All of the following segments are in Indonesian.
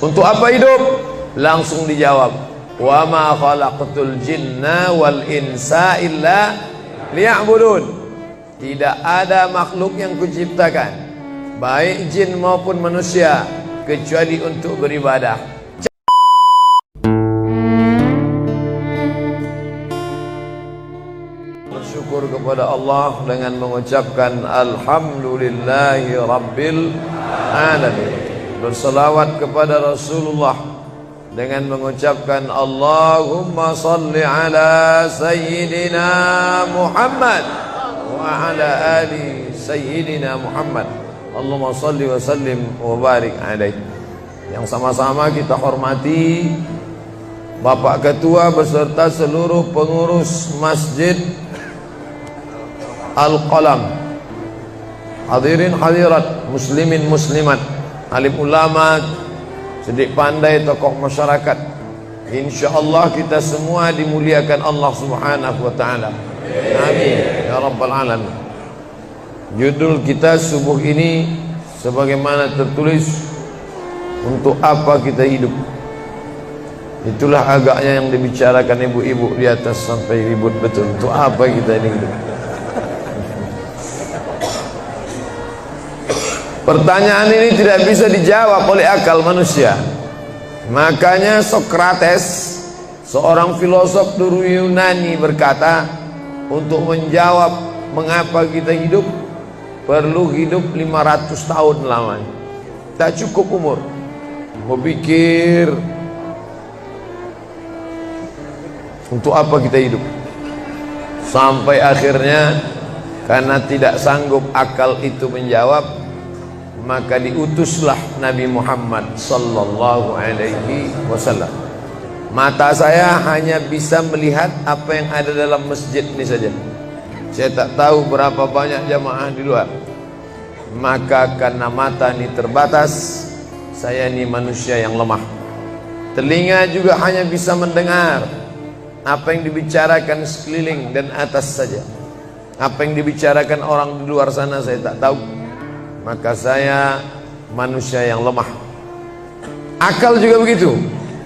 Untuk apa hidup? Langsung dijawab, wa ma khalaqtul jinna wal insa illa liya'budun. Tidak ada makhluk yang kuciptakan, baik jin maupun manusia, kecuali untuk beribadah. Bersyukur kepada Allah dengan mengucapkan alhamdulillahi rabbil alamin. Berselawat kepada Rasulullah dengan mengucapkan Allahumma salli ala Sayyidina Muhammad wa ala ali Sayyidina Muhammad. Allahumma salli wa sallim wa barik alaih. Yang sama-sama kita hormati Bapak Ketua beserta seluruh pengurus Masjid Al-Qalam, hadirin hadirat, muslimin muslimat, alim ulama, sedik pandai, tokoh masyarakat. InsyaAllah kita semua dimuliakan Allah subhanahu wa ta'ala. Amin ya rabbal alamin. Judul kita subuh ini sebagaimana tertulis, untuk apa kita hidup. Itulah agaknya yang dibicarakan ibu-ibu di atas sampai ribut betul. Untuk apa kita ini hidup? Pertanyaan ini tidak bisa dijawab oleh akal manusia. Makanya Sokrates, seorang filosof dulu Yunani, berkata, untuk menjawab mengapa kita hidup, perlu hidup 500 tahun lamanya. Tak cukup umur. Mau pikir, untuk apa kita hidup? Sampai akhirnya karena tidak sanggup akal itu menjawab, maka diutuslah Nabi Muhammad sallallahu alaihi wasallam. Mata saya hanya bisa melihat apa yang ada dalam masjid ini saja. Saya tak tahu berapa banyak jamaah di luar. Maka karena mata ini terbatas, saya ini manusia yang lemah. Telinga juga hanya bisa mendengar apa yang dibicarakan sekeliling dan atas saja. Apa yang dibicarakan orang di luar sana saya tak tahu. Maka saya manusia yang lemah. Akal juga begitu,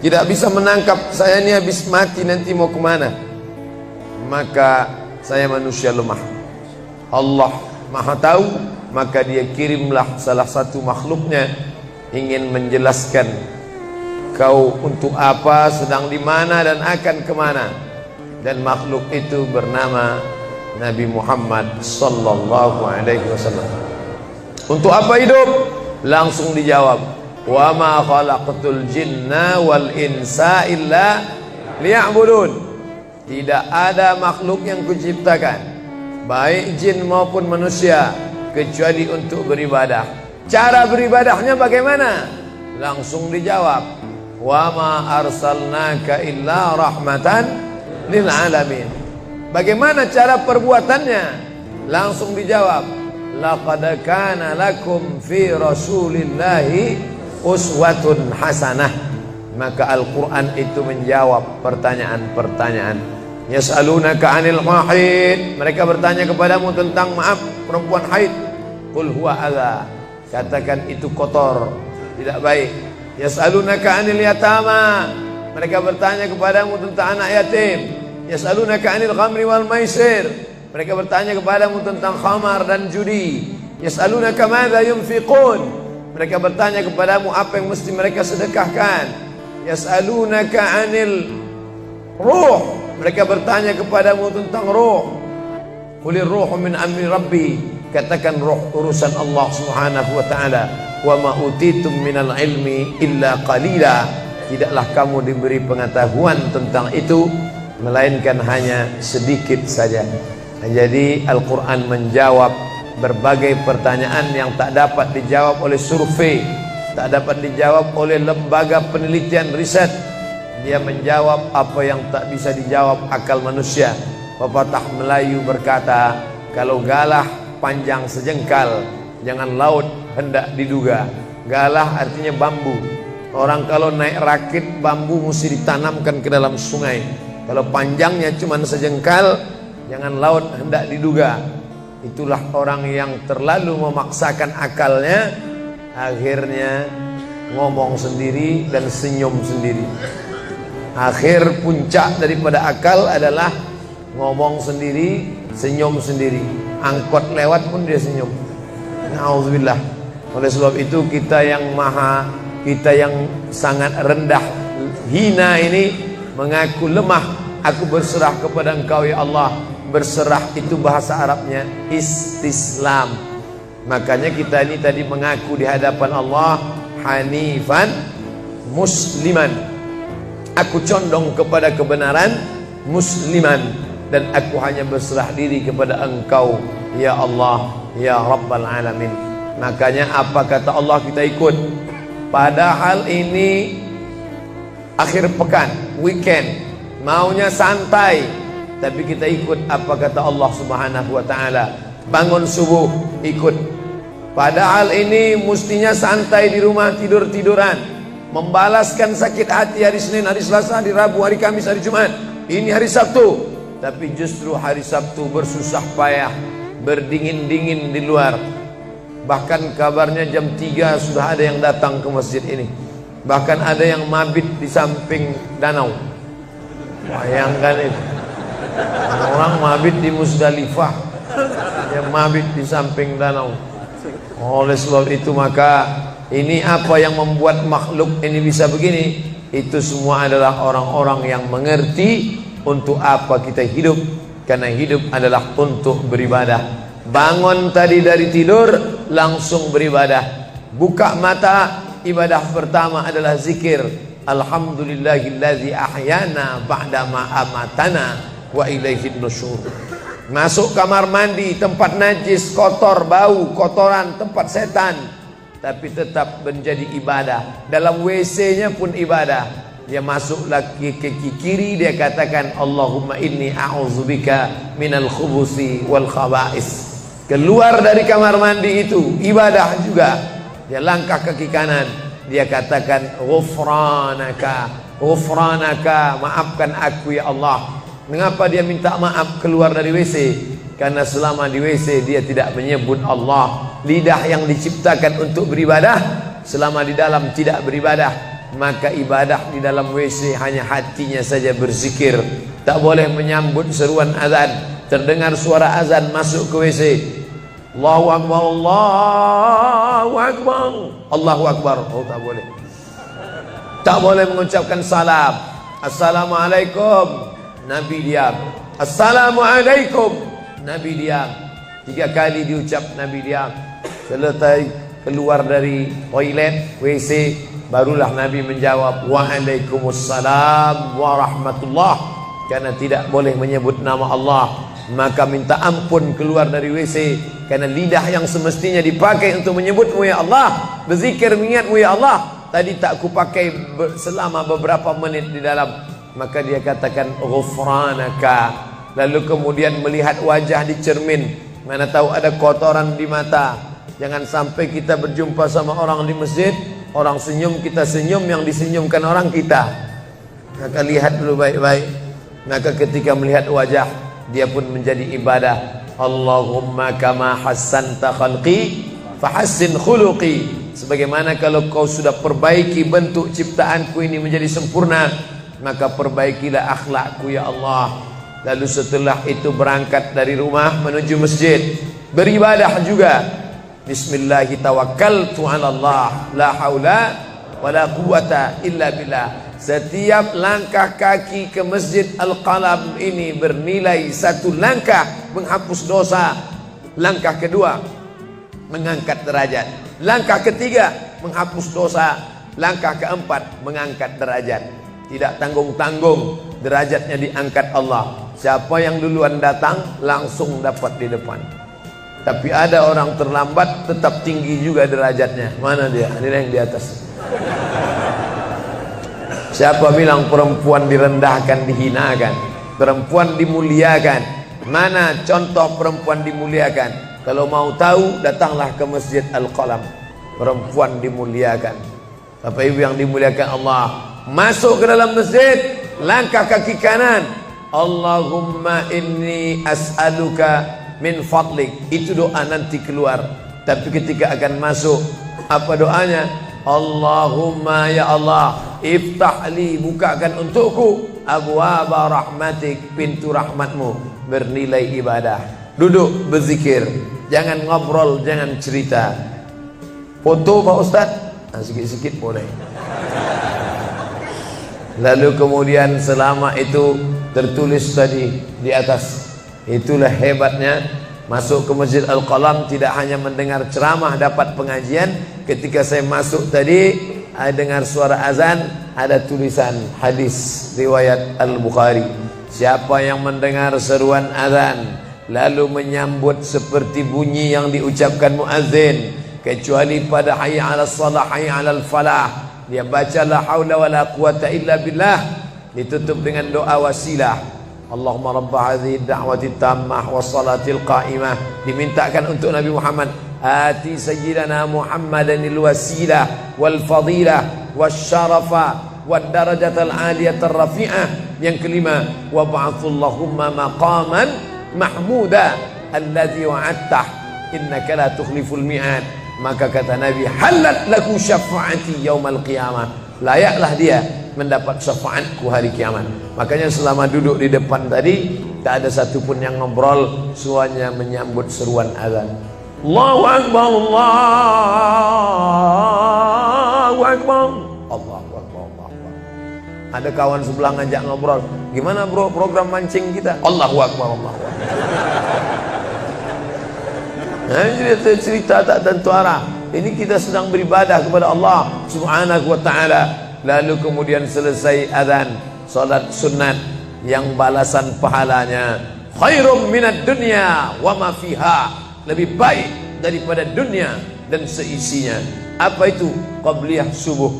tidak bisa menangkap saya ini habis mati nanti mau kemana. Maka saya manusia lemah. Allah maha tahu, maka dia kirimlah salah satu makhluknya ingin menjelaskan kau untuk apa, sedang di mana dan akan kemana. Dan makhluk itu bernama Nabi Muhammad sallallahu alaihi wasallam. Untuk apa hidup? Langsung dijawab, wa ma khalaqtul jinna wal insa illa liya'budun. Tidak ada makhluk yang kuciptakan, baik jin maupun manusia, kecuali untuk beribadah. Cara beribadahnya bagaimana? Langsung dijawab, wa ma arsalnaka illa rahmatan lil alamin. Bagaimana cara perbuatannya? Langsung dijawab, laqad kana lakum fi rasulillahi uswatun hasanah. Maka Al-Quran itu menjawab pertanyaan-pertanyaan. Yas'alunaka 'anil mahid, mereka bertanya kepadamu tentang maaf perempuan haid. Qul huwa adza, katakan itu kotor, tidak baik. Yas'alunaka 'anil yatama, mereka bertanya kepadamu tentang anak yatim. Yas'alunaka 'anil khamri wal maisir, mereka bertanya kepadamu tentang khamar dan judi. Yas'alunaka madza yunfiqun, mereka bertanya kepadamu apa yang mesti mereka sedekahkan. Yas'alunaka 'anil ruh, mereka bertanya kepadamu tentang ruh. Qulir ruhu min amri rabbi, katakan ruh urusan Allah Subhanahu wa taala. Wa ma utitum minal ilmi illa qalila, tidaklah kamu diberi pengetahuan tentang itu melainkan hanya sedikit saja. Jadi Al-Quran menjawab berbagai pertanyaan yang tak dapat dijawab oleh survei, tak dapat dijawab oleh lembaga penelitian riset. Dia menjawab apa yang tak bisa dijawab akal manusia. Pepatah Melayu berkata, kalau galah panjang sejengkal, jangan laut hendak diduga. Galah artinya bambu. Orang kalau naik rakit bambu mesti ditanamkan ke dalam sungai. Kalau panjangnya cuma sejengkal, jangan laut hendak diduga. Itulah orang yang terlalu memaksakan akalnya, akhirnya ngomong sendiri dan senyum sendiri. Akhir puncak daripada akal adalah ngomong sendiri, senyum sendiri. Angkot lewat pun dia senyum. Nauzubillah. Oleh sebab itu kita yang sangat rendah, hina ini mengaku lemah. Aku berserah kepada Engkau ya Allah. Berserah itu bahasa Arabnya istislam. Makanya kita ini tadi mengaku di hadapan Allah hanifan musliman. Aku condong kepada kebenaran, musliman, dan aku hanya berserah diri kepada Engkau ya Allah ya Rabbal Alamin. Makanya apa kata Allah kita ikut. Padahal ini akhir pekan, weekend, maunya santai, tapi kita ikut apa kata Allah Subhanahu wa taala. Bangun subuh ikut. Padahal ini mestinya santai di rumah, tidur-tiduran, membalaskan sakit hati hari Senin, hari Selasa, hari Rabu, hari Kamis, hari Jumat. Ini hari Sabtu, tapi justru hari Sabtu bersusah payah, berdingin-dingin di luar. Bahkan kabarnya jam 3 sudah ada yang datang ke masjid ini. Bahkan ada yang mabit di samping danau. Bayangkan itu. Orang mabit di Musdalifah, yang mabit di samping danau. Oleh sebab itu maka ini apa yang membuat makhluk ini bisa begini? Itu semua adalah orang-orang yang mengerti untuk apa kita hidup. Karena hidup adalah untuk beribadah. Bangun tadi dari tidur langsung beribadah. Buka mata, ibadah pertama adalah zikir. Alhamdulillahillazi ahyana ba'dama amatana wa ilaihin nusyur. Masuk kamar mandi, tempat najis, kotor, bau, kotoran, tempat setan, tapi tetap menjadi ibadah. Dalam WC-nya pun ibadah. Dia masuk lagi ke kiri, dia katakan Allahumma inni a'udzubika minal khubusi wal khaba'is. Keluar dari kamar mandi itu ibadah juga. Dia langkah kaki kanan, dia katakan ghufranaka, ghufranaka, maafkan aku ya Allah. Mengapa dia minta maaf keluar dari WC? Karena selama di WC dia tidak menyebut Allah. Lidah yang diciptakan untuk beribadah, selama di dalam tidak beribadah, maka ibadah di dalam WC hanya hatinya saja berzikir. Tak boleh menyambut seruan azan. Terdengar suara azan masuk ke WC, Allahu Akbar, Allahu Akbar, Allahu Akbar. Oh, tak boleh. Tak boleh mengucapkan salam. Assalamualaikum, Nabi diam. Assalamualaikum, Nabi diam. 3 kali diucap, Nabi diam. Selesai keluar dari toilet, WC, barulah Nabi menjawab Waalaikumsalam warahmatullah. Karena tidak boleh menyebut nama Allah, maka minta ampun keluar dari WC. Karena lidah yang semestinya dipakai untuk menyebutmu ya Allah, berzikir mengingatmu ya Allah, tadi tak kupakai selama beberapa menit di dalam. Maka dia katakan ghufranaka. Lalu kemudian melihat wajah di cermin, mana tahu ada kotoran di mata. Jangan sampai kita berjumpa sama orang di masjid, orang senyum, kita senyum, yang disenyumkan orang kita. Maka lihat dulu baik-baik. Maka ketika melihat wajah, dia pun menjadi ibadah. Allahumma kama hassanta khalqi fahassin khuluqi. Sebagaimana kalau kau sudah perbaiki bentuk ciptaanku ini menjadi sempurna, maka perbaikilah akhlakku ya Allah. Lalu setelah itu berangkat dari rumah menuju masjid, beribadah juga. Bismillahi tawakkaltu 'ala Allah, la haula wala quwwata illa billah. Setiap langkah kaki ke Masjid Al-Qalam ini bernilai 1 langkah menghapus dosa. Langkah kedua mengangkat derajat. Langkah ketiga menghapus dosa. Langkah keempat mengangkat derajat. Tidak tanggung-tanggung, derajatnya diangkat Allah. Siapa yang duluan datang langsung dapat di depan. Tapi ada orang terlambat tetap tinggi juga derajatnya. Mana dia? Ini yang di atas. Siapa bilang perempuan direndahkan, dihinakan? Perempuan dimuliakan. Mana contoh perempuan dimuliakan? Kalau mau tahu, datanglah ke Masjid Al-Qalam. Perempuan dimuliakan. Bapak Ibu yang dimuliakan Allah, masuk ke dalam masjid, langkah kaki kanan, Allahumma inni as'aluka min fadlik. Itu doa nanti keluar. Tapi ketika akan masuk, apa doanya? Allahumma ya Allah, iftah li, bukakan untukku abwaaba rahmatik, pintu rahmatmu, bernilai ibadah. Duduk berzikir, jangan ngobrol, jangan cerita. Foto Pak Ustaz, sikit-sikit boleh. Lalu kemudian selama itu tertulis tadi di atas. Itulah hebatnya masuk ke Masjid Al-Qalam, tidak hanya mendengar ceramah dapat pengajian. Ketika saya masuk tadi, dengar suara azan, ada tulisan hadis riwayat Al-Bukhari. Siapa yang mendengar seruan azan lalu menyambut seperti bunyi yang diucapkan muazzin, kecuali pada hayya 'alas shalah, hayya 'alal falah, dia baca la haula wala quwata illa billah, ditutup dengan doa wasilah. Allahumma rabba hadhihi da'wati tammah wassalatil qa'imah, dimintakan untuk Nabi Muhammad, ati sayyidana Muhammadanil wasilah wal fadilah wasyarafa wad darajatal aliyatar rafi'ah. Yang kelima, wa ba'athullahumma maqaman mahmuda alladhi wa'adtah innaka la tukhliful mi'ad. Maka kata Nabi, halat laku syafaati yaumal qiyamah, layaklah dia mendapat syafaatku hari kiamat. Makanya selama duduk di depan tadi, tak ada satupun yang ngobrol, semuanya menyambut seruan azan. Allahu Akbar, Allahu Akbar, Allahu Akbar, Allahu Akbar. Ada kawan sebelah ngajak ngobrol, gimana bro program mancing kita? Allahu Akbar, Allahu Akbar. Nah, cerita tak tentu arah. Ini kita sedang beribadah kepada Allah Subhanahu wa ta'ala. Lalu kemudian selesai azan, salat sunat yang balasan pahalanya khairum minad dunya wa ma fiha, lebih baik daripada dunia dan seisinya. Apa itu? Qabliyah subuh.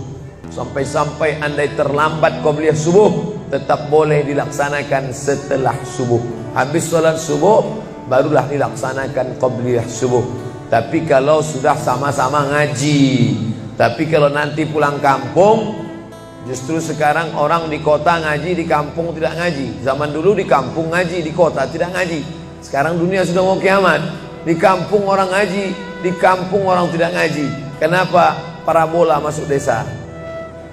Sampai-sampai andai terlambat qabliyah subuh, tetap boleh dilaksanakan setelah subuh. Habis salat subuh barulah dilaksanakan qabliyah subuh. Tapi kalau sudah sama-sama ngaji, tapi kalau nanti pulang kampung, justru sekarang orang di kota ngaji, di kampung tidak ngaji. Zaman dulu di kampung ngaji, di kota tidak ngaji. Sekarang dunia sudah mau kiamat. Di kampung orang ngaji, di kampung orang tidak ngaji. Kenapa? Parabola masuk desa.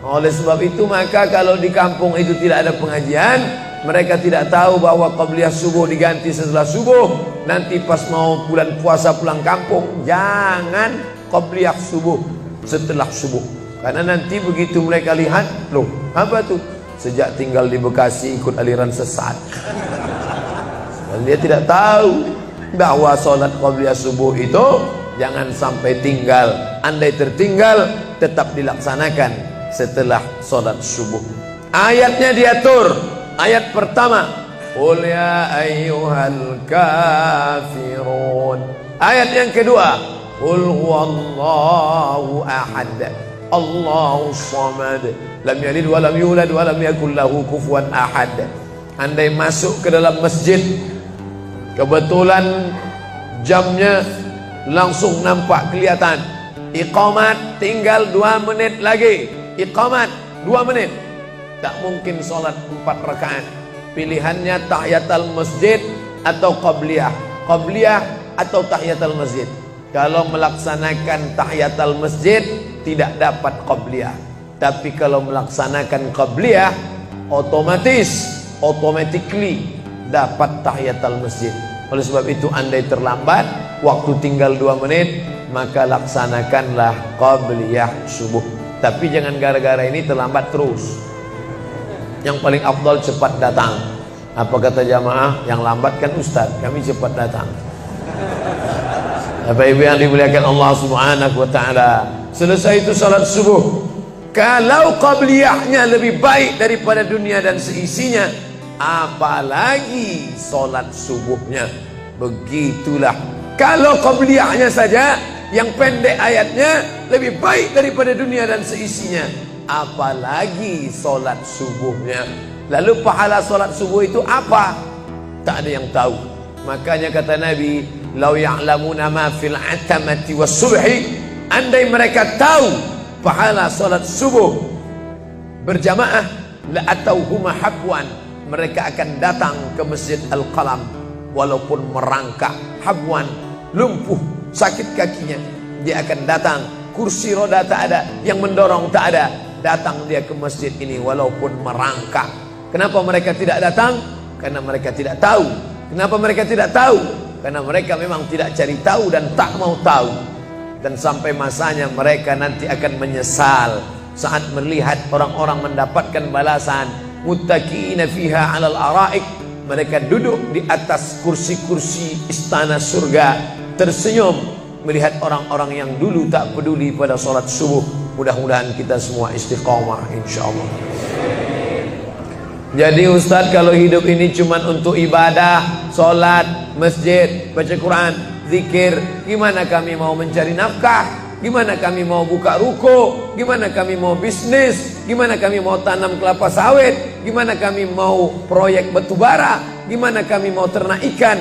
Oleh sebab itu, maka kalau di kampung itu tidak ada pengajian, mereka tidak tahu bahwa qabliyah subuh diganti setelah subuh. Nanti pas mau bulan puasa pulang kampung, jangan qabliyah subuh setelah subuh. Karena nanti begitu mereka lihat, loh apa tuh? Sejak tinggal di Bekasi ikut aliran sesat. Dan dia tidak tahu bahwa sholat qabliyah subuh itu jangan sampai tinggal. Andai tertinggal, tetap dilaksanakan setelah sholat subuh. Ayatnya diatur. Ayat pertama, qul ya ayyuhal kafirun. Ayat yang kedua, qul huwallahu ahad, Allahu samad, lam yalid wa lam yulad wa lam yakul lahu kufuwan ahad. Andai masuk ke dalam masjid, kebetulan jamnya langsung nampak kelihatan, iqamat tinggal 2 menit lagi, iqamat 2 menit, tak mungkin sholat 4 rakaat. Pilihannya tahiyatul masjid atau qabliyah, qabliyah atau tahiyatul masjid. Kalau melaksanakan tahiyatul masjid tidak dapat qabliyah. Tapi kalau melaksanakan qabliyah, automatically dapat tahiyatul masjid. Oleh sebab itu, andai terlambat, waktu tinggal 2 menit, maka laksanakanlah qabliyah subuh. Tapi jangan gara-gara ini terlambat terus. Yang paling afdal cepat datang. Apa kata jamaah? Yang lambat kan ustaz, kami cepat datang. Bapak Ibu yang dimuliakan Allah Subhanahu wa ta'ala, selesai itu salat subuh. Kalau qabliyahnya lebih baik daripada dunia dan seisinya, apalagi salat subuhnya. Begitulah. Kalau qabliyahnya saja yang pendek ayatnya lebih baik daripada dunia dan seisinya, apalagi salat subuhnya. Lalu pahala salat subuh itu apa? Tak ada yang tahu. Makanya kata Nabi, lau ya'lamuna ma fil atamati was subhi, andai mereka tahu pahala salat subuh berjamaah, la atauhuma habwan, mereka akan datang ke Masjid Al-Qalam walaupun merangkak, habwan, lumpuh, sakit kakinya, dia akan datang kursi roda tak ada, yang mendorong tak ada, datang dia ke masjid ini walaupun merangkak. Kenapa mereka tidak datang? Karena mereka tidak tahu. Kenapa mereka tidak tahu? Karena mereka memang tidak cari tahu dan tak mau tahu. Dan sampai masanya mereka nanti akan menyesal saat melihat orang-orang mendapatkan balasan. Muttaqina fiha 'alal araik, mereka duduk di atas kursi-kursi istana surga, tersenyum melihat orang-orang yang dulu tak peduli pada sholat subuh. Mudah-mudahan kita semua istiqomah insyaallah. Jadi Ustadz, kalau hidup ini cuma untuk ibadah, sholat, masjid, baca Quran, zikir, gimana kami mau mencari nafkah? Gimana kami mau buka ruko? Gimana kami mau bisnis? Gimana kami mau tanam kelapa sawit? Gimana kami mau proyek batu bara? Gimana kami mau ternak ikan?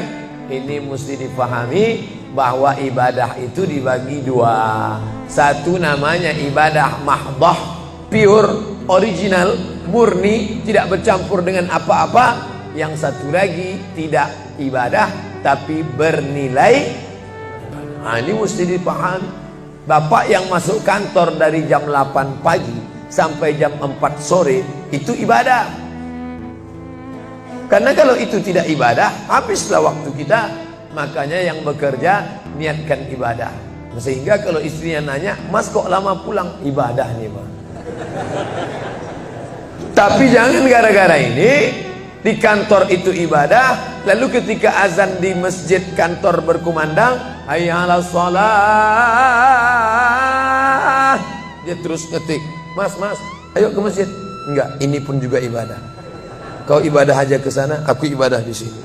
Ini mesti dipahami bahwa ibadah itu dibagi dua. Satu namanya ibadah mahdah, pure, original, murni, tidak bercampur dengan apa-apa. Yang satu lagi tidak ibadah tapi bernilai. Nah, ini mesti dipahami. Bapak yang masuk kantor dari jam 8 pagi sampai jam 4 sore itu ibadah. Karena kalau itu tidak ibadah, habislah waktu kita. Makanya yang bekerja niatkan ibadah. Sehingga kalau istrinya nanya, "Mas kok lama pulang?" Ibadah nih, Mas. Tapi jangan gara-gara ini di kantor itu ibadah, lalu ketika azan di masjid kantor berkumandang, hayya 'alas shalah, dia terus ngetik, "Mas, ayo ke masjid." Enggak, ini pun juga ibadah. Kau ibadah aja ke sana, aku ibadah di sini.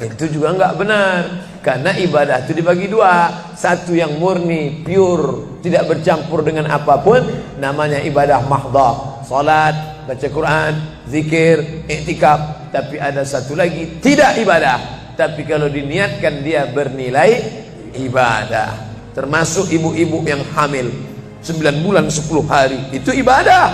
Itu juga enggak benar. Karena ibadah itu dibagi dua. Satu yang murni, pure, tidak bercampur dengan apapun, namanya ibadah mahdah. Salat, baca Quran, zikir, iktikaf. Tapi ada satu lagi tidak ibadah, tapi kalau diniatkan dia bernilai ibadah. Termasuk ibu-ibu yang hamil 9 bulan 10 hari, itu ibadah.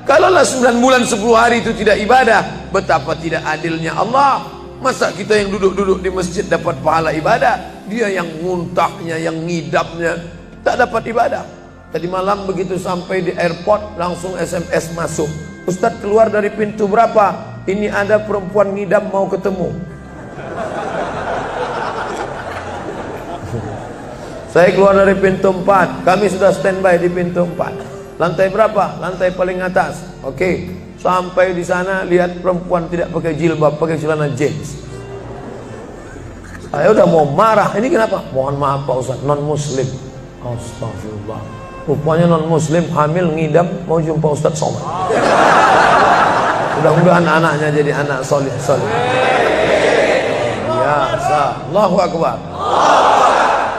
Kalaulah 9 bulan 10 hari itu tidak ibadah, betapa tidak adilnya Allah. Masa kita yang duduk-duduk di masjid dapat pahala ibadah, dia yang muntahnya, yang ngidapnya tak dapat ibadah. Tadi malam begitu sampai di airport langsung SMS masuk, "Ustadz, keluar dari pintu berapa? Ini ada perempuan ngidam mau ketemu." Saya keluar dari pintu 4, kami sudah standby di pintu 4. Lantai berapa? Lantai paling atas. Oke, sampai di sana lihat perempuan tidak pakai jilbab, pakai celana jeans. Saya udah mau marah. Ini kenapa? "Mohon maaf Pak Ustadz, non muslim." Astagfirullah. Rupanya non muslim hamil ngidam mau jumpa Ustadz Somad. Mudah-mudahan anaknya jadi anak soleh. Ya, Allahu Akbar.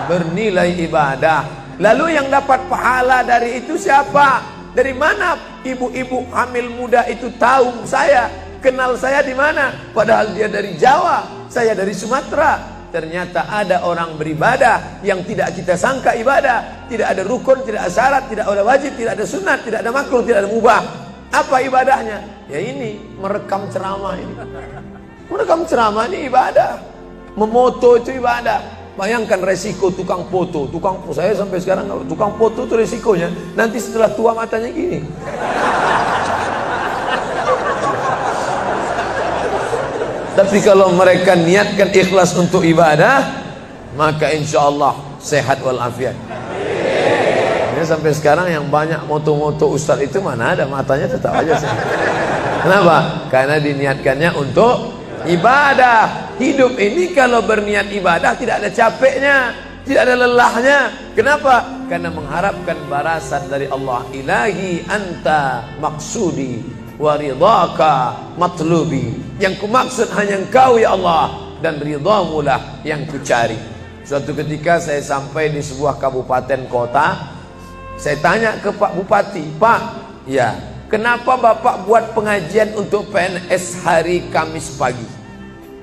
Bernilai ibadah. Lalu yang dapat pahala dari itu siapa? Dari mana ibu-ibu hamil muda itu tahu saya? Kenal saya di mana? Padahal dia dari Jawa, saya dari Sumatera. Ternyata ada orang beribadah yang tidak kita sangka ibadah. Tidak ada rukun, tidak ada syarat, tidak ada wajib, tidak ada sunat, tidak ada makruh, tidak ada mubah. Apa ibadahnya? Ya ini, merekam ceramah ini. Merekam ceramah ini ibadah. Memoto itu ibadah. Bayangkan resiko tukang foto. Saya sampai sekarang kalau tukang foto itu resikonya nanti setelah tua matanya gini. Tapi kalau mereka niatkan ikhlas untuk ibadah, maka insya Allah sehat walafiat. Ini sampai sekarang yang banyak moto-moto ustadz itu mana ada matanya tetap aja sehat. Kenapa? Karena diniatkannya untuk ibadah. Hidup ini kalau berniat ibadah tidak ada capeknya, tidak ada lelahnya. Kenapa? Karena mengharapkan balasan dari Allah. Ilahi anta maksudi wa ridhaka matlubi. Yang kumaksud hanya engkau ya Allah, dan ridhamu lah yang kucari. Suatu ketika saya sampai di sebuah kabupaten kota. Saya tanya ke Pak Bupati, "Pak, ya, kenapa Bapak buat pengajian untuk PNS hari Kamis pagi?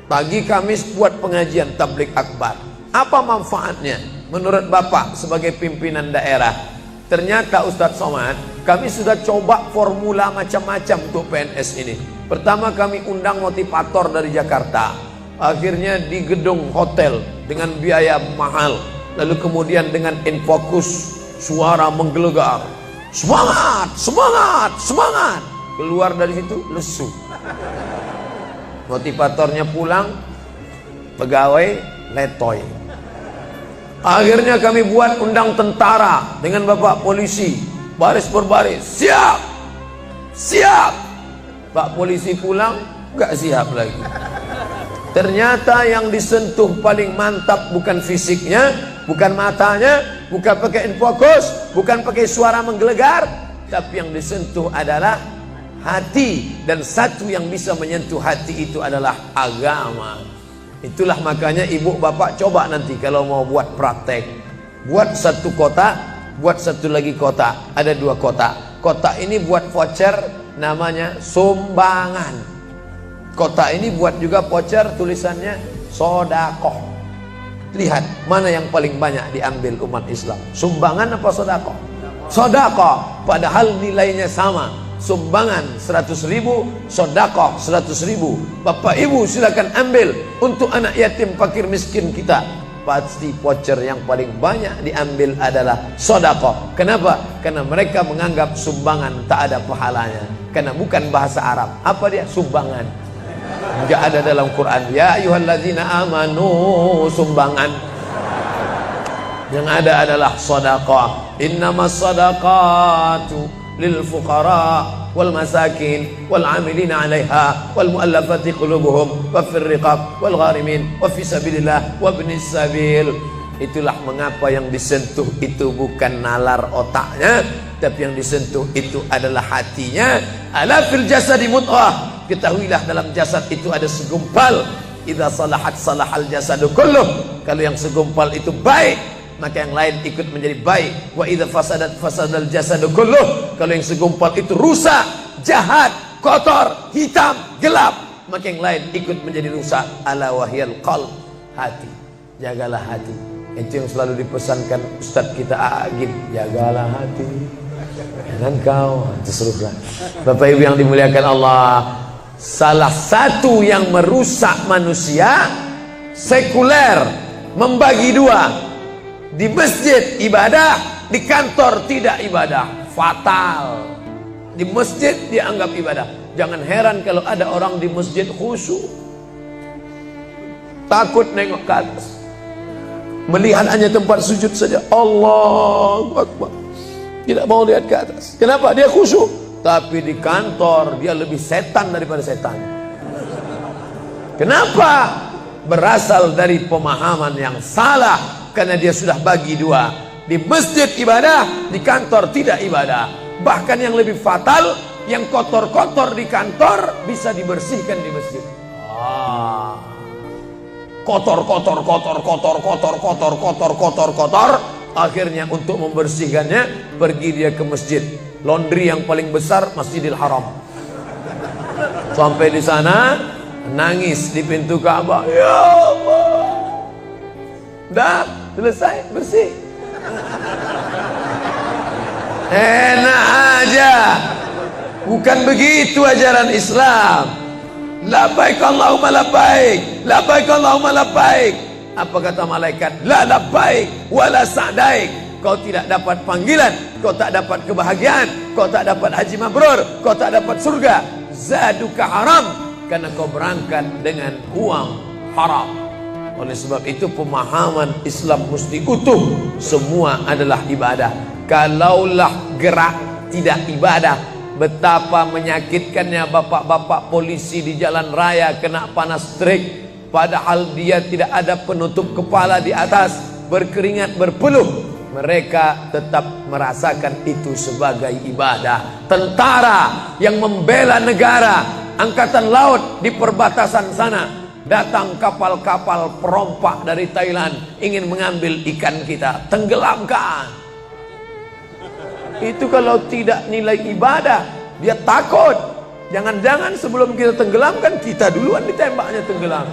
Pagi Kamis buat pengajian tablik akbar. Apa manfaatnya menurut Bapak sebagai pimpinan daerah?" Ternyata Ustadz Somad, kami sudah coba formula macam-macam untuk PNS ini. Pertama kami undang motivator dari Jakarta. Akhirnya di gedung hotel dengan biaya mahal. Lalu kemudian dengan infocus suara menggelegar. Semangat, semangat, semangat. Keluar dari situ lesu. Motivatornya pulang, pegawai letoy. Akhirnya kami buat undang tentara dengan bapak polisi, baris berbaris, siap, siap. Pak polisi pulang, gak siap lagi. Ternyata yang disentuh paling mantap bukan fisiknya, bukan matanya, bukan pakai infocus, bukan pakai suara menggelegar, tapi yang disentuh adalah hati. Dan satu yang bisa menyentuh hati itu adalah agama. Itulah makanya ibu bapak coba nanti kalau mau buat praktek, buat satu kotak, buat satu lagi kotak. Ada 2 kotak. Kotak ini buat voucher namanya sumbangan. Kotak ini buat juga voucher tulisannya sodakoh. Lihat mana yang paling banyak diambil umat Islam, sumbangan apa sodakoh? Sodakoh, padahal nilainya sama. Sumbangan 100.000, sodakoh 100.000. Bapak ibu silakan ambil untuk anak yatim fakir miskin kita. Pasti voucher yang paling banyak diambil adalah sodakoh. Kenapa? Karena mereka menganggap sumbangan tak ada pahalanya, karena bukan bahasa Arab. Apa dia? Sumbangan. Enggak ada dalam Quran. Ya ayyuhalladzina amanu, sumbangan. Yang ada adalah sedekah. Innamas shadaqatu lil fuqara wal masakin wal 'amilina 'alaiha wal mu'allafati qulubuhum wa fir riqab wal gharimin wa fi sabilillah wa ibnis sabil. Itulah mengapa yang disentuh itu bukan nalar otaknya, tapi yang disentuh itu adalah hatinya. Ala fil jasadi mudghah. Ketahuilah dalam jasad itu ada segumpal. Idza salahat salahal jasadu kulluh. Kalau yang segumpal itu baik, maka yang lain ikut menjadi baik. Wa idza fasadat fasadal jasadu kulluh. Kalau yang segumpal itu rusak, jahat, kotor, hitam, gelap, maka yang lain ikut menjadi rusak. Ala wahyal qalb, hati. Jagalah hati. Itu yang selalu dipesankan Ustadz kita Agib. Jagalah hati. Jangan kau terserah. Bapak Ibu yang dimuliakan Allah, salah satu yang merusak manusia sekuler, membagi 2. Di masjid ibadah, di kantor tidak ibadah. Fatal. Di masjid dianggap ibadah. Jangan heran kalau ada orang di masjid khusyuk, takut nengok ke atas, melihat hanya tempat sujud saja. Allahu Akbar, tidak mau lihat ke atas. Kenapa? Dia khusyuk. Tapi di kantor dia lebih setan daripada setan. Kenapa? Berasal dari pemahaman yang salah. Karena dia sudah bagi 2. Di masjid ibadah, di kantor tidak ibadah. Bahkan yang lebih fatal, yang kotor-kotor di kantor bisa dibersihkan di masjid. Kotor. Akhirnya untuk membersihkannya pergi dia ke masjid. Laundry yang paling besar Masjidil Haram. Sampai di sana nangis di pintu Ka'bah. Ya Allah, dah selesai bersih. Enak aja. Bukan begitu ajaran Islam. Labbaik Allahumma labbaik, labbaik Allahumma labbaik. Apa kata malaikat? La labbaik wala sa'daik. Kau tidak dapat panggilan, kau tak dapat kebahagiaan, kau tak dapat haji mabrur, kau tak dapat surga. Zaduka haram, karena kau berangkat dengan uang haram. Oleh sebab itu pemahaman Islam mesti utuh. Semua adalah ibadah. Kalaulah gerak tidak ibadah, betapa menyakitkannya bapak-bapak polisi di jalan raya kena panas terik, padahal dia tidak ada penutup kepala di atas, berkeringat berpeluh. Mereka tetap merasakan itu sebagai ibadah. Tentara yang membela negara, angkatan laut di perbatasan sana, datang kapal-kapal perompak dari Thailand ingin mengambil ikan kita, tenggelamkan. Itu kalau tidak nilai ibadah, dia takut. Jangan-jangan sebelum kita tenggelamkan, kita duluan ditembaknya tenggelam.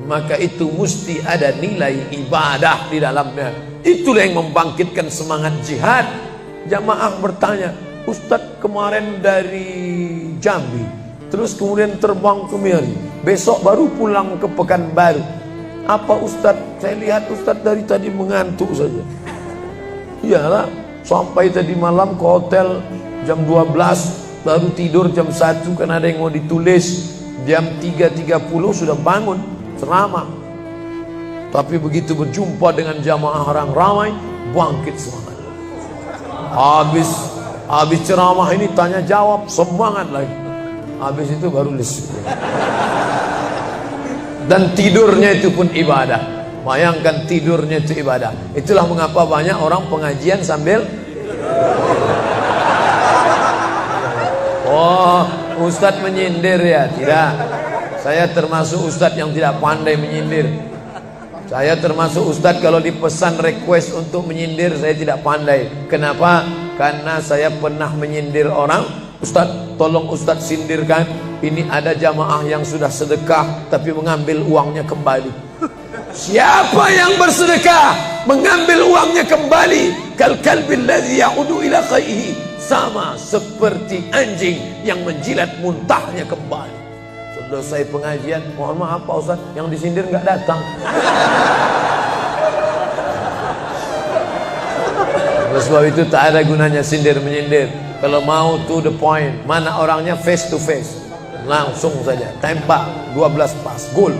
Maka itu mesti ada nilai ibadah di dalamnya. Itulah yang membangkitkan semangat jihad. Jamaah bertanya, Ustadz kemarin dari Jambi, terus kemudian terbang ke Miri, besok baru pulang ke Pekanbaru. Apa Ustadz? Saya lihat Ustadz dari tadi mengantuk saja. Iyalah, sampai tadi malam ke hotel jam 12, baru tidur jam 1 karena ada yang mau ditulis. Jam 3.30 sudah bangun ceramah. Tapi begitu berjumpa dengan jamaah orang ramai, bangkit semangat. Habis ceramah ini tanya jawab, semangat lagi. Habis itu baru lesu. Dan tidurnya itu pun ibadah. Bayangkan tidurnya itu ibadah. Itulah mengapa banyak orang pengajian sambil oh, ustadz menyindir ya? Tidak. Saya termasuk ustadz yang tidak pandai menyindir. Saya termasuk ustadz kalau dipesan request untuk menyindir, saya tidak pandai. Kenapa? Karena saya pernah menyindir orang. Ustadz, tolong ustadz sindirkan. Ini ada jamaah yang sudah sedekah tapi mengambil uangnya kembali. Siapa yang bersedekah mengambil uangnya kembali, kal kalbil ladzi ya'udu ila qaihi, sama seperti anjing yang menjilat muntahnya kembali. Selesai pengajian, mohon maaf Pak Ustaz, yang disindir nggak datang. Oleh sebab itu tak ada gunanya sindir menyindir. Kalau mau to the point, mana orangnya face to face, langsung saja tembak 12 pas, gol.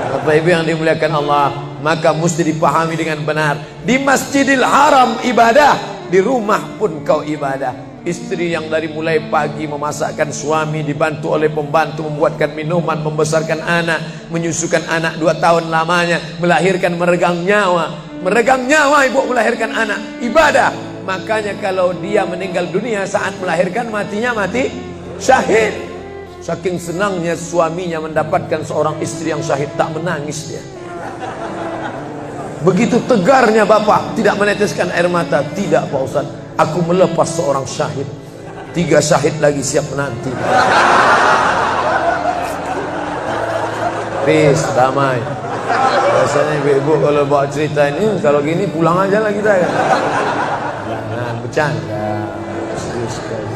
Bapak Ibu yang dimuliakan Allah, maka mesti dipahami dengan benar. Di Masjidil Haram ibadah, di rumah pun kau ibadah. Istri yang dari mulai pagi memasakkan suami, dibantu oleh pembantu membuatkan minuman, membesarkan anak, menyusukan anak 2 tahun lamanya, melahirkan, meregang nyawa ibu melahirkan anak, ibadah. Makanya kalau dia meninggal dunia saat melahirkan, matinya mati syahid. Saking senangnya suaminya mendapatkan seorang istri yang syahid, tak menangis dia. Begitu tegarnya bapak, tidak meneteskan air mata. Tidak Pak Ustaz, aku melepas seorang syahid, 3 syahid lagi siap menanti. Peace, damai. Biasanya ibu-ibu kalau bawa cerita ini, kalau gini pulang aja lah kita kan. Jangan bercanda, serius sekali.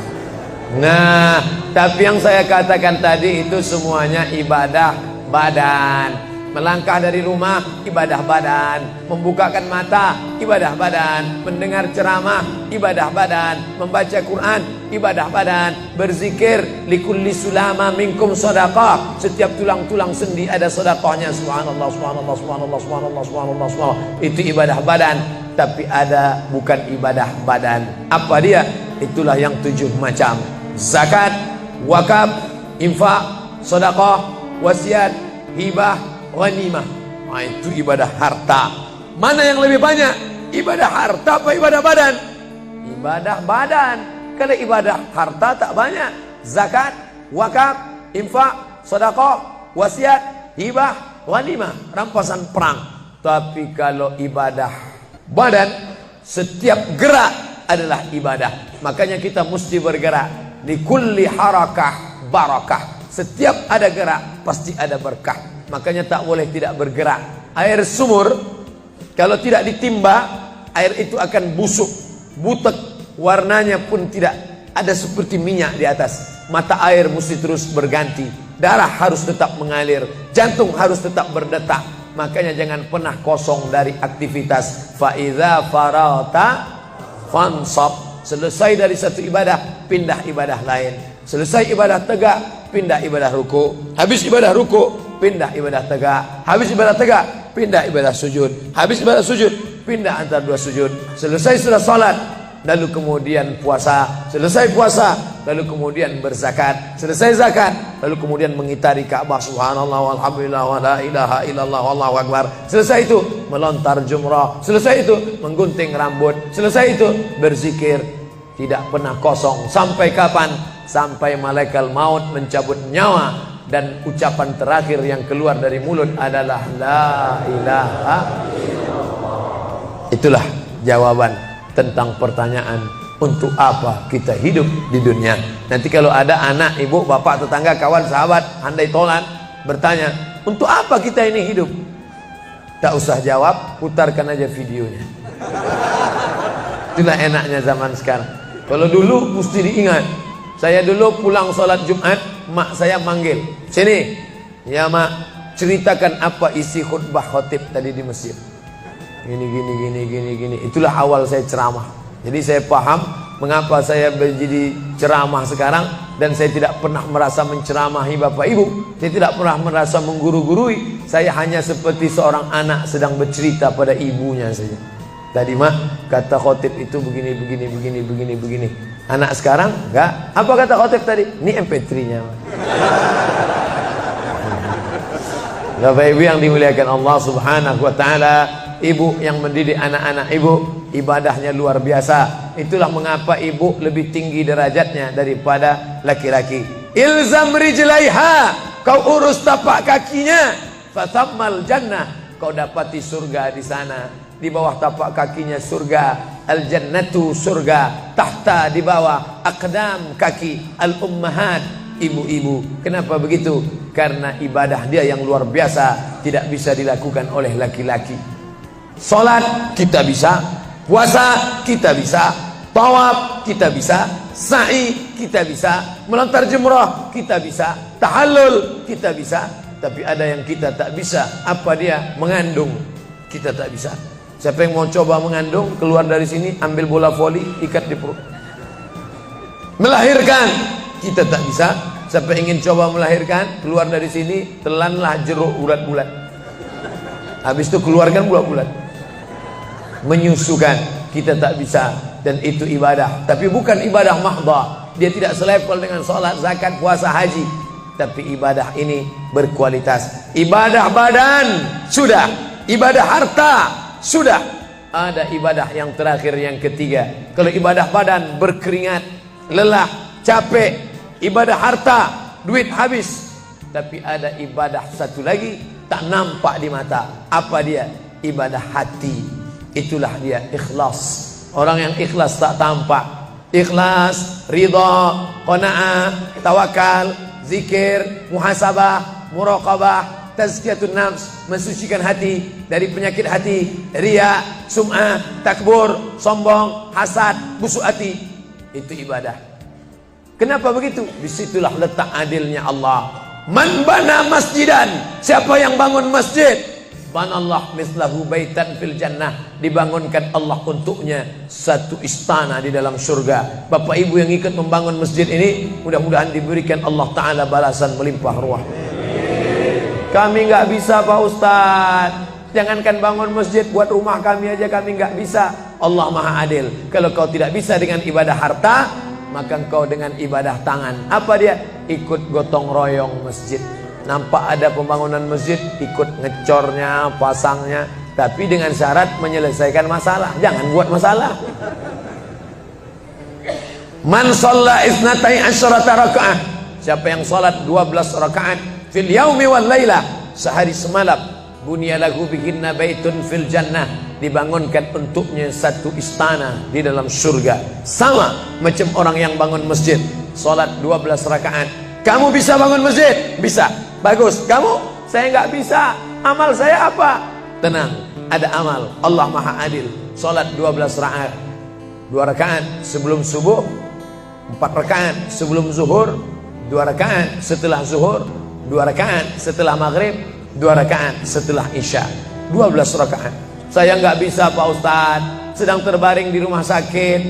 Nah, tapi yang saya katakan tadi itu semuanya ibadah badan. Melangkah dari rumah, ibadah badan. Membukakan mata, ibadah badan. Mendengar ceramah, ibadah badan. Membaca Quran, ibadah badan. Berzikir, likulli sulama minkum sedekah. Setiap tulang-tulang sendi ada sedekahnya. Subhanallah, subhanallah, subhanallah, subhanallah, subhanallah, subhanallah. Itu ibadah badan. Tapi ada bukan ibadah badan. Apa dia? Itulah yang 7 macam. Zakat, wakaf, infak, sedekah, wasiat, hibah, ghanimah. Nah, itu ibadah harta. Mana yang lebih banyak? Ibadah harta apa ibadah badan? Ibadah badan. Kalau ibadah harta tak banyak. Zakat, wakaf, infak, sedekah, wasiat, hibah, ghanimah, rampasan perang. Tapi kalau ibadah badan, setiap gerak adalah ibadah. Makanya kita mesti bergerak. Di kulli harakah barakah. Setiap ada gerak pasti ada berkah. Makanya tak boleh tidak bergerak. Air sumur kalau tidak ditimba, air itu akan busuk, butek, warnanya pun tidak ada seperti minyak di atas. Mata air mesti terus berganti. Darah harus tetap mengalir, jantung harus tetap berdetak. Makanya jangan pernah kosong dari aktivitas. Fa idza farata fansab. Selesai dari satu ibadah, pindah ibadah lain. Selesai ibadah tegak, pindah ibadah ruku. Habis ibadah ruku, pindah ibadah tegak. Habis ibadah tegak, pindah ibadah sujud. Habis ibadah sujud, pindah antara 2 sujud. Selesai sudah salat, lalu kemudian puasa. Selesai puasa, lalu kemudian berzakat. Selesai zakat, lalu kemudian mengitari Ka'bah. Subhanallah walhamdulillah wa la ilaha illallah wallahu akbar. Selesai itu melontar jumrah. Selesai itu menggunting rambut. Selesai itu berzikir. Tidak pernah kosong. Sampai kapan? Sampai malaikat maut mencabut nyawa dan ucapan terakhir yang keluar dari mulut adalah la ilaha illallah. Itulah jawaban tentang pertanyaan untuk apa kita hidup di dunia. Nanti kalau ada anak, ibu, bapak, tetangga, kawan, sahabat, andai tolan bertanya, untuk apa kita ini hidup? Tak usah jawab, putarkan aja videonya. Itulah enaknya zaman sekarang. Kalau dulu mesti diingat. Saya dulu pulang sholat Jumat, mak saya manggil, sini, ya mak, ceritakan apa isi khutbah khotib tadi di masjid. gini. Itulah awal saya ceramah. Jadi saya paham mengapa saya menjadi ceramah sekarang, dan saya tidak pernah merasa menceramahi Bapak Ibu. Saya tidak pernah merasa mengguru-gurui. Saya hanya seperti seorang anak sedang bercerita pada ibunya saja. Tadi mah kata khotib itu begini. Anak sekarang enggak. Apa kata khotib tadi? Ini MP3-nya. Bapak Ibu yang dimuliakan Allah Subhanahu wa taala, ibu yang mendidik anak-anak ibu ibadahnya luar biasa. Itulah mengapa ibu lebih tinggi derajatnya daripada laki-laki. Ilzam rijlaiha, kau urus tapak kakinya, fatammal jannah, kau dapati surga di sana. Di bawah tapak kakinya surga, al jannatu surga, tahta di bawah aqdam kaki al ummahat, ibu-ibu. Kenapa begitu? Karena ibadah dia yang luar biasa, tidak bisa dilakukan oleh laki-laki. Salat kita bisa, puasa kita bisa, tawaf kita bisa, sa'i kita bisa, melontar jumrah kita bisa, tahallul kita bisa. Tapi ada yang kita tak bisa. Apa dia? Mengandung kita tak bisa. Siapa yang mau coba mengandung, keluar dari sini, ambil bola voli, ikat di perut. Melahirkan kita tak bisa. Siapa yang ingin coba melahirkan, keluar dari sini, telanlah jeruk bulat-bulat. Habis itu keluarkan bulat-bulat. Menyusukan kita tak bisa, dan itu ibadah. Tapi bukan ibadah mahdhah. Dia tidak selevel dengan salat, zakat, puasa, haji. Tapi ibadah ini berkualitas. Ibadah badan sudah, ibadah harta sudah. Ada ibadah yang terakhir, yang ketiga. Kalau ibadah badan berkeringat, lelah, capek, ibadah harta, duit habis. Tapi ada ibadah satu lagi, tak nampak di mata. Apa dia? Ibadah hati. Itulah dia ikhlas. Orang yang ikhlas tak tampak. Ikhlas, ridha, qanaah, tawakal, zikir, muhasabah, muraqabah, tazkiyatun nafs, mensucikan hati dari penyakit hati, riya, sum'ah, takbur, sombong, hasad, busuk hati. Itu ibadah. Kenapa begitu? Disitulah letak adilnya Allah. Man bana masjidan, siapa yang bangun masjid, banallah mislahu baitan fil jannah, dibangunkan Allah untuknya satu istana di dalam surga. Bapak Ibu yang ikut membangun masjid ini, mudah-mudahan diberikan Allah Ta'ala balasan melimpah ruah. Kami nggak bisa Pak Ustadz. Jangankan bangun masjid, buat rumah kami aja kami nggak bisa. Allah Maha Adil. Kalau kau tidak bisa dengan ibadah harta, maka kau dengan ibadah tangan. Apa dia? Ikut gotong royong masjid. Nampak ada pembangunan masjid, ikut ngecornya, pasangnya. Tapi dengan syarat menyelesaikan masalah. Jangan buat masalah. Man shalla isnatai asyarata rakaat, siapa yang salat 12 rakaat fil yaumi wal laila, sehari semalam, bunyalahu bihinna baitun fil jannah, dibangunkan untuknya satu istana di dalam surga. Sama macam orang yang bangun masjid, salat 12 rakaat. Kamu bisa bangun masjid? Bisa. Bagus. Kamu? Saya nggak bisa. Amal saya apa? Tenang, ada amal. Allah Maha Adil. Salat 12 rakaat. 2 rakaat sebelum subuh, 4 rakaat sebelum zuhur, 2 rakaat setelah zuhur, 2 rakaat setelah maghrib, 2 rakaat setelah isya. 12 rakaat. Saya nggak bisa Pak Ustadz, sedang terbaring di rumah sakit,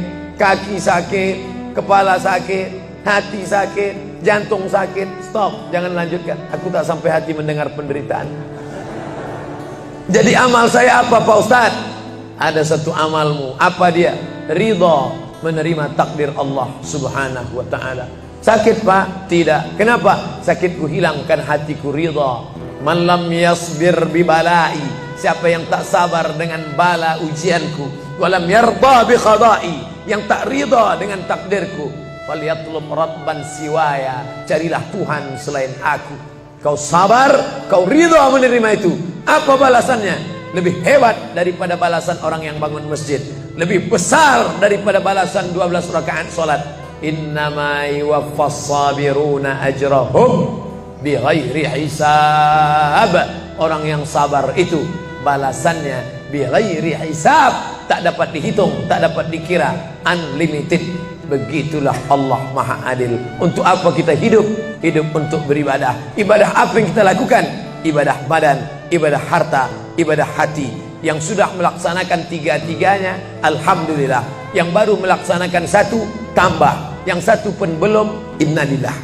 kaki sakit, kepala sakit, hati sakit, jantung sakit. Stop, jangan lanjutkan. Aku tak sampai hati mendengar penderitaan. Jadi amal saya apa Pak Ustadz? Ada satu amalmu. Apa dia? Ridha, menerima takdir Allah Subhanahu wa ta'ala. Sakit Pak? Tidak. Kenapa? Sakitku hilangkan hatiku ridha. Man lam yasbir bibalai, siapa yang tak sabar dengan bala ujianku, walam yarda bi qada'i, yang tak ridha dengan takdirku, falyatlub rabban siwaya, carilah Tuhan selain aku. Kau sabar, kau ridha menerima itu. Apa balasannya? Lebih hebat daripada balasan orang yang bangun masjid, lebih besar daripada balasan 12 rakaat salat. Innama yuwaffas sabiruna ajrahum bighairi hisab. Orang yang sabar itu balasannya bighairi hisab, tak dapat dihitung, tak dapat dikira, unlimited. Begitulah Allah Maha Adil. Untuk apa kita hidup? Hidup untuk beribadah. Ibadah apa yang kita lakukan? Ibadah badan, ibadah harta, ibadah hati. Yang sudah melaksanakan tiga-tiganya, alhamdulillah. Yang baru melaksanakan satu, tambah. Yang satu pun belum, innalillah.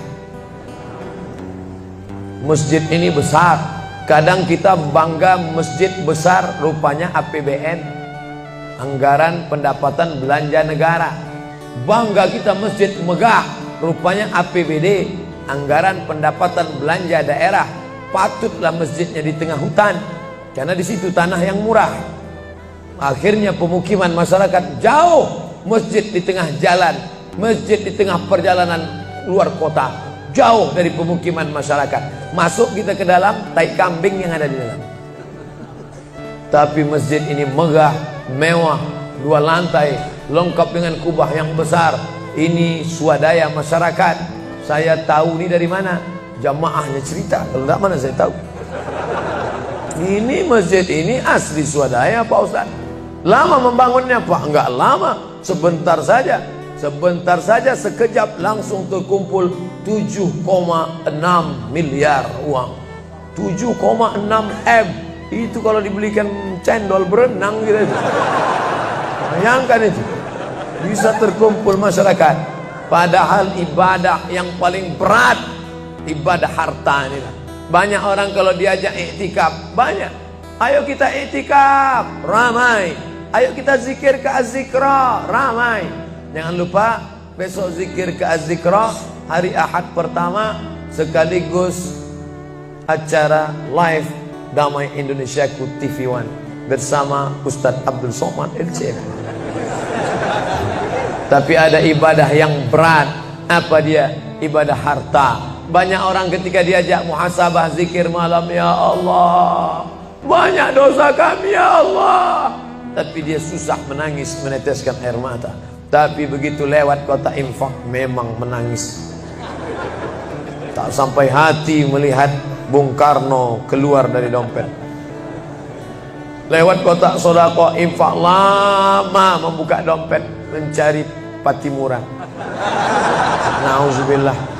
Masjid ini besar. Kadang kita bangga masjid besar, rupanya APBN, anggaran pendapatan belanja negara. Bangga kita masjid megah, rupanya APBD, anggaran pendapatan belanja daerah. Patutlah masjidnya di tengah hutan, karena di situ tanah yang murah. Akhirnya pemukiman masyarakat jauh, masjid di tengah jalan, masjid di tengah perjalanan luar kota, jauh dari pemukiman masyarakat. Masuk kita ke dalam, tai kambing yang ada di dalam. Tapi masjid ini megah, mewah, 2 lantai, lengkap dengan kubah yang besar. Ini swadaya masyarakat. Saya tahu ini dari mana? Jamaahnya cerita. Kalau tidak, mana saya tahu. Ini masjid ini asli swadaya Pak Ustaz. Lama membangunnya Pak? Enggak lama, sebentar saja. Sebentar saja, sekejap langsung terkumpul 7,6 miliar uang. 7,6 M. Itu kalau dibelikan cendol berenang gitu. Bayangkan itu. Bisa terkumpul masyarakat. Padahal ibadah yang paling berat, ibadah harta ini. Banyak orang kalau diajak iktikaf, banyak. Ayo kita iktikaf, ramai. Ayo kita zikir ke Az-Zikra, ramai. Jangan lupa besok zikir ke Az-Zikra, hari Ahad pertama, sekaligus acara live Damai Indonesiaku TV One bersama Ustadz Abdul Somad LC. Tapi ada ibadah yang berat. Apa dia? Ibadah harta. Banyak orang ketika diajak muhasabah zikir malam, ya Allah, banyak dosa kami ya Allah, tapi dia susah menangis, meneteskan air mata. Tapi begitu lewat kota infak, memang menangis. Tak sampai hati melihat Bung Karno keluar dari dompet. Lewat kotak sodako infak, lama membuka dompet mencari patimuran. Nauzubillah.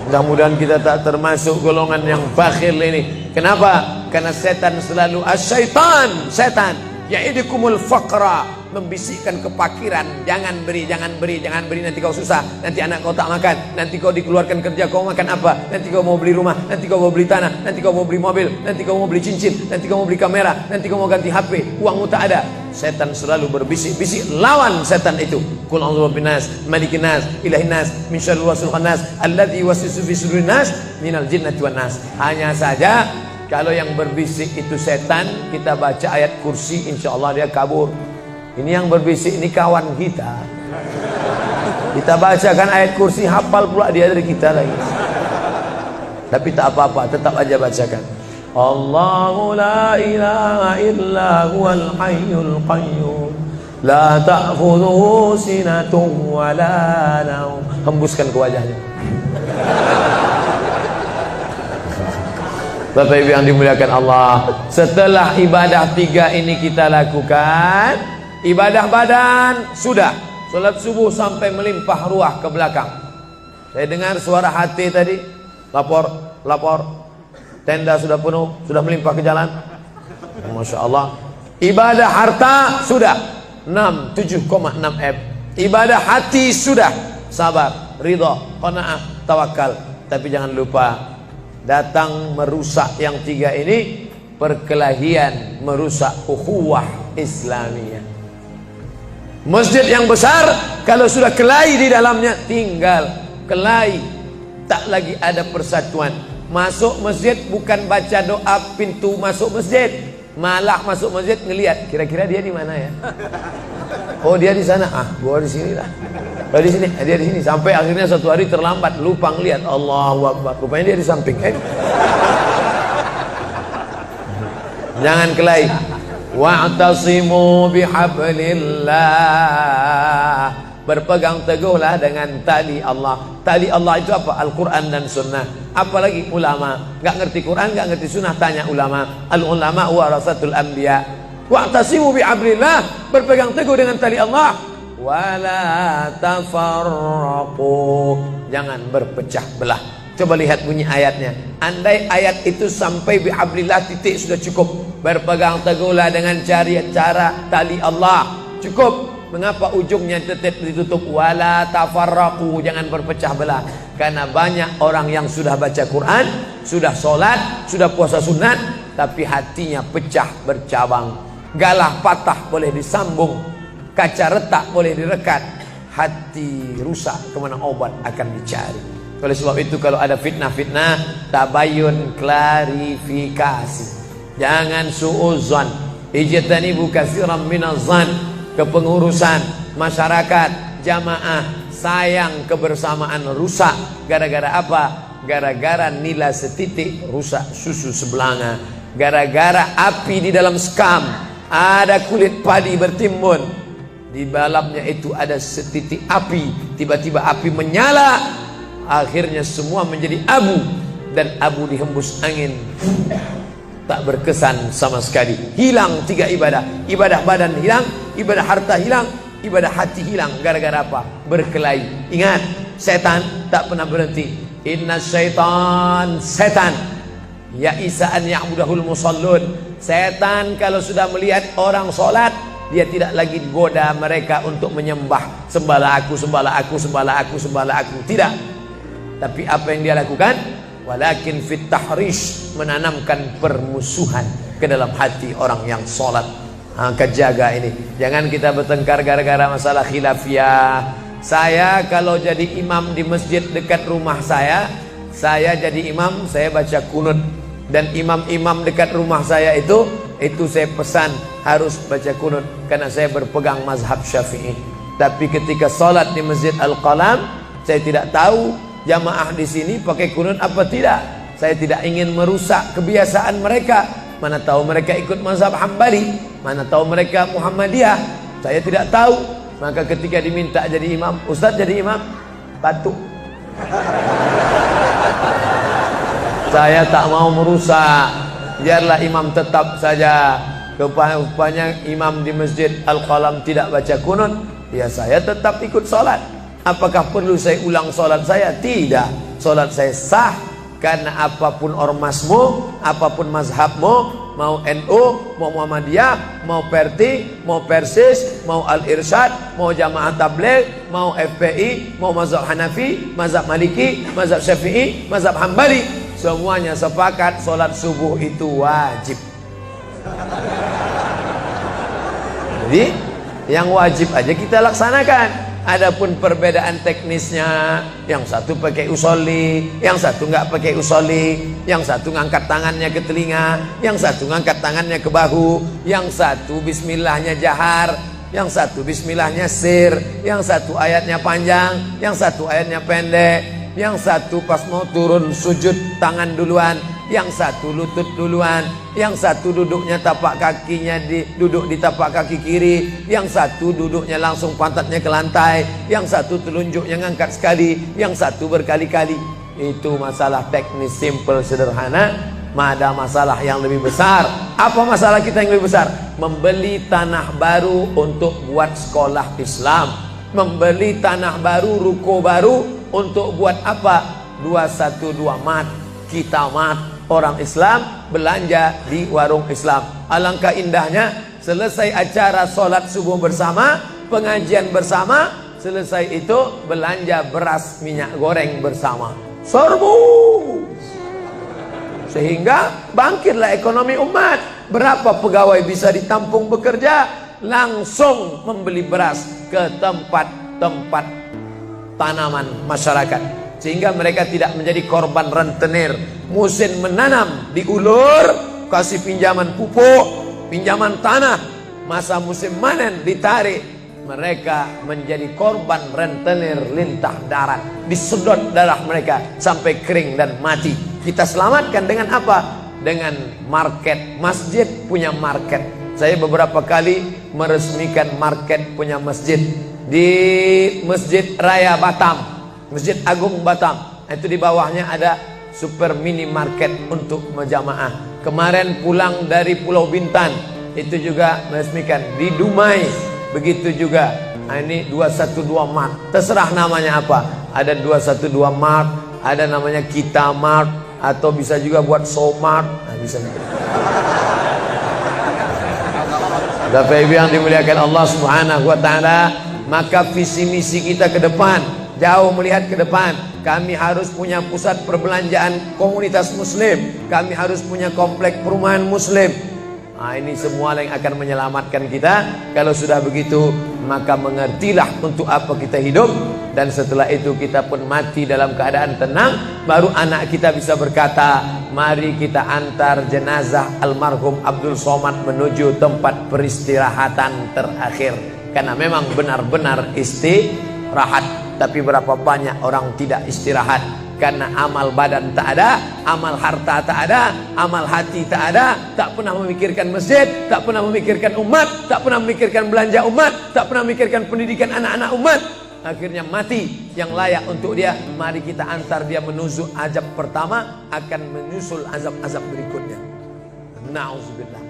Mudah-mudahan kita tak termasuk golongan yang bakhil ini. Kenapa? Karena setan selalu asyaitan, setan ya'idukumul faqra, membisikkan kepakiran. Jangan beri, jangan beri, jangan beri, nanti kau susah, nanti anak kau tak makan, nanti kau dikeluarkan kerja kau makan apa, nanti kau mau beli rumah, nanti kau mau beli tanah, nanti kau mau beli mobil, nanti kau mau beli cincin, nanti kau mau beli kamera, nanti kau mau ganti HP, uangmu tak ada. Setan selalu berbisik-bisik. Lawan setan itu. Qul a'udzu birabbin nas, malikin nas, ilahin nas, min syarril waswasil khannas, alladzi yuwaswisu fi sudurin nas, minal jinnati wan nas. Hanya saja kalau yang berbisik itu setan, kita baca ayat kursi, insya Allah dia kabur. Ini yang berbisik ini kawan kita. Kita bacakan ayat kursi, hafal pula dia dari kita lagi. Tapi tak apa-apa, tetap aja bacakan. Allahu la ilaha illa huwal hayyul qayyum, la ta'khudhuhu sinatun wa la naum. Hembuskan ke wajahnya. Bapak Ibu yang dimuliakan Allah, setelah ibadah 3 ini kita lakukan, ibadah badan sudah, sholat subuh sampai melimpah ruah ke belakang. Saya dengar suara hati tadi, lapor, tenda sudah penuh, sudah melimpah ke jalan. Masya Allah. Ibadah harta sudah 7,6 M. Ibadah hati sudah, sabar, ridha, qanaah, tawakal. Tapi jangan lupa, datang merusak yang 3 ini, perkelahian, merusak ukhuwah Islamiyah. Masjid yang besar, kalau sudah kelahi di dalamnya, tinggal kelahi, tak lagi ada persatuan. Masuk masjid bukan baca doa pintu masuk masjid, malah masuk masjid ngelihat kira-kira dia di mana ya. Oh dia di sana, gua di sini lah. Oh di sini, dia di sini. Sampai akhirnya suatu hari terlambat, lupa ngelihat. Allahu Akbar, rupanya dia di samping. Jangan kelahi. Wa'tasimu bihablillah, berpegang teguhlah dengan tali Allah. Tali Allah itu apa? Al-Quran dan Sunnah. Apalagi ulama, nggak ngerti Quran, nggak ngerti Sunnah, tanya ulama. Al-ulama warasatul anbiya. Wa'tasimu bihablillah, berpegang teguh dengan tali Allah. Wala tafarraqu, jangan berpecah belah. Coba lihat bunyi ayatnya. Andai ayat itu sampai bihablillah titik sudah cukup. Berpegang teguhlah dengan cara tali Allah. Cukup. Mengapa ujungnya tetap ditutup? Wala tafarraqu, jangan berpecah belah. Karena banyak orang yang sudah baca Quran, sudah sholat, sudah puasa sunat, tapi hatinya pecah bercabang. Galah patah boleh disambung, kaca retak boleh direkat, hati rusak kemana obat akan dicari. Oleh sebab itu kalau ada fitnah-fitnah, tabayun, klarifikasi. Jangan su'uzan. Ijtanibu katsiran minaz-zan. Kepengurusan, masyarakat, jamaah, sayang kebersamaan rusak. Gara-gara apa? Gara-gara nila setitik rusak susu sebelanga. Gara-gara api di dalam sekam, ada kulit padi bertimbun, di dalamnya itu ada setitik api. Tiba-tiba api menyala, akhirnya semua menjadi abu, dan abu dihembus angin, tak berkesan sama sekali. Hilang 3 ibadah. Ibadah badan hilang, ibadah harta hilang, ibadah hati hilang. Gara-gara apa? Berkelahi. Ingat, setan tak pernah berhenti. Inna syaitan, setan ya'isa an ya'budahul musallun. Setan kalau sudah melihat orang sholat, dia tidak lagi goda mereka untuk menyembah. Sembahlah aku, sembahlah aku, sembahlah aku, sembahlah aku. Tidak. Tapi apa yang dia lakukan? Walakin fit tahrish, menanamkan permusuhan ke dalam hati orang yang sholat. Angkat jaga ini. Jangan kita bertengkar gara-gara masalah khilafiyah. Saya kalau jadi imam di masjid dekat rumah saya jadi imam, saya baca kunut. Dan imam-imam dekat rumah saya itu saya pesan harus baca kunut, karena saya berpegang mazhab Syafi'i. Tapi ketika sholat di Masjid Al-Qalam, saya tidak tahu jamaah di sini pakai kunut apa tidak. Saya tidak ingin merusak kebiasaan mereka. Mana tahu mereka ikut mazhab Hambali, mana tahu mereka Muhammadiyah, saya tidak tahu. Maka ketika diminta jadi imam, Ustaz jadi imam, batuk. Saya tak mau merusak, biarlah imam tetap saja. Rupanya imam di Masjid Al-Qalam tidak baca kunut, ya saya tetap ikut sholat. Apakah perlu saya ulang sholat saya? Tidak. Sholat saya sah. Karena apapun ormasmu, apapun mazhabmu, mau NU, mau Muhammadiyah, mau Perti, mau Persis, mau Al-Irsyad, mau Jamaah Tabligh, mau FPI, mau mazhab Hanafi, mazhab Maliki, mazhab Syafi'i, mazhab Hambali, semuanya sepakat sholat subuh itu wajib. Jadi yang wajib aja kita laksanakan. Adapun perbedaan teknisnya, yang satu pakai usolli, yang satu nggak pakai usolli, yang satu ngangkat tangannya ke telinga, yang satu ngangkat tangannya ke bahu, yang satu bismillahnya jahar, yang satu bismillahnya sir, yang satu ayatnya panjang, yang satu ayatnya pendek, yang satu pas mau turun sujud tangan duluan, yang satu lutut duluan, yang satu duduknya tapak kakinya duduk di tapak kaki kiri, yang satu duduknya langsung pantatnya ke lantai, yang satu telunjuknya ngangkat sekali, yang satu berkali-kali. Itu masalah teknis simple sederhana. Ada masalah yang lebih besar. Apa masalah kita yang lebih besar? Membeli tanah baru untuk buat sekolah Islam, membeli tanah baru, ruko baru untuk buat apa? 212 mat, kita mat. Orang Islam belanja di warung Islam. Alangkah indahnya, selesai acara sholat subuh bersama, pengajian bersama, selesai itu belanja beras minyak goreng bersama. Serbu. Sehingga bangkitlah ekonomi umat. Berapa pegawai bisa ditampung bekerja? Langsung membeli beras ke tempat-tempat tanaman masyarakat. Sehingga mereka tidak menjadi korban rentenir. Musim menanam diulur, kasih pinjaman pupuk, pinjaman tanah. Masa musim panen ditarik, mereka menjadi korban rentenir lintah darat. Disedot darah mereka sampai kering dan mati. Kita selamatkan dengan apa? Dengan market. Masjid punya market. Saya beberapa kali meresmikan market punya masjid di Masjid Raya Batam, Masjid Agung Batam. Itu di bawahnya ada super mini market untuk jamaah. Kemarin pulang dari Pulau Bintan, itu juga meresmikan di Dumai. Begitu juga. Nah, ini 212 Mart. Terserah namanya apa. Ada 212 Mart, ada namanya Kitamart, atau bisa juga buat Somart. Nah, bisa. Bapak Ibu yang dimuliakan Allah Subhanahu wa taala, maka visi misi kita ke depan, jauh melihat ke depan. Kami harus punya pusat perbelanjaan komunitas muslim, kami harus punya komplek perumahan muslim. Nah, ini semua yang akan menyelamatkan kita. Kalau sudah begitu, maka mengertilah untuk apa kita hidup, dan setelah itu kita pun mati dalam keadaan tenang. Baru anak kita bisa berkata, mari kita antar jenazah almarhum Abdul Somad menuju tempat peristirahatan terakhir. Karena memang benar-benar istirahat. Tapi berapa banyak orang tidak istirahat, karena amal badan tak ada, amal harta tak ada, amal hati tak ada. Tak pernah memikirkan masjid, tak pernah memikirkan umat, tak pernah memikirkan belanja umat, tak pernah memikirkan pendidikan anak-anak umat. Akhirnya mati yang layak untuk dia. Mari kita antar dia menuju azab pertama, akan menyusul azab-azab berikutnya. Na'udzubillah.